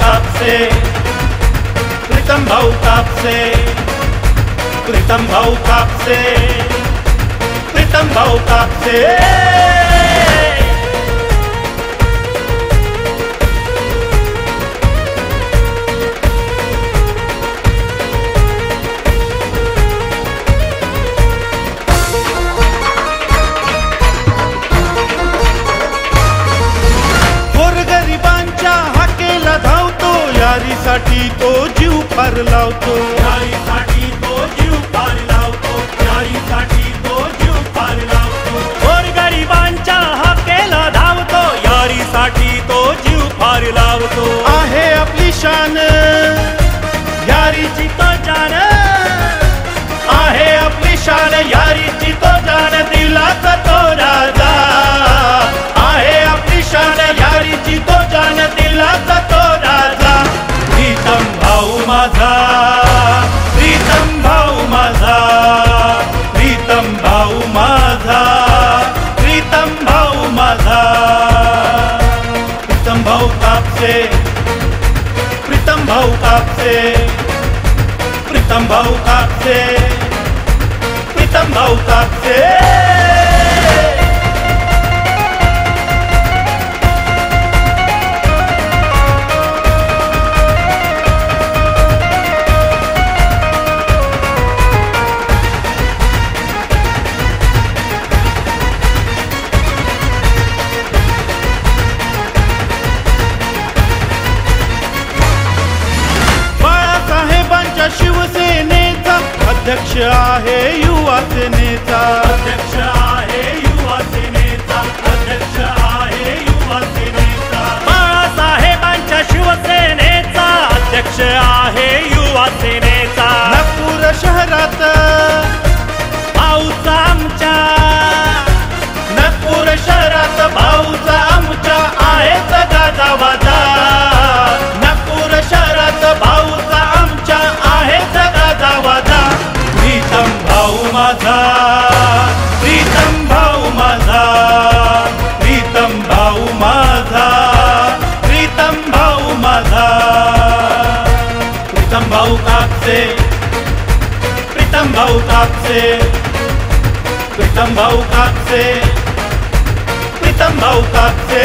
कापसे, प्रीतम भाऊ कापसे, प्रीतम भाऊ कापसे, प्रीतम भाऊ कापसे। यारीसाठी तो जीव फार लावतो, यारीसाठी तो जीव फार लावतो, यारीसाठी तो जीव फार लावतो। गोरगरिबांच्या हक्केला धावतो, यारीसाठी तो जीव फार लावतो। आहे आपली शान यारीची तो जान, आहे आपली शान यारीची तो जान, दिलाचा तो राजा। आहे आपली शान यारीची तो जान, दिलाचा तो राजा। प्रीतम भाऊ माझा, प्रीतम भाऊ माझा, प्रीतम भाऊ माझा, प्रीतम भाऊ माझा। प्रीतम भाऊ कापसे, प्रीतम भाऊ कापसे, प्रीतम भाऊ कापसे, प्रीतम भाऊ कापसे। शिवसेनेचा अध्यक्ष आहे युवा सेनेचा, अध्यक्ष आहे युवा सेनेचा, अध्यक्ष आहे युवा सेनेचा। बाळासाहेबांच्या शिवसेनेचा अध्यक्ष आहे युवा सेनेचा। नागपूर शहरात भाऊचा आमच्या, नागपूर शहरात भाऊचा आमच्या आहेच गाजावाजा। नागपूर शहरात भाऊचा आमच्या आहेच गाजावाजा। प्रीतम भाऊ माझा, प्रीतम भाऊ माझा, प्रीतम भाऊ माझा, प्रीतम भाऊ माझा। प्रीतम भाऊ कापसे, प्रीतम भाऊ कापसे, प्रीतम भाऊ कापसे, प्रीतम भाऊ कापसे।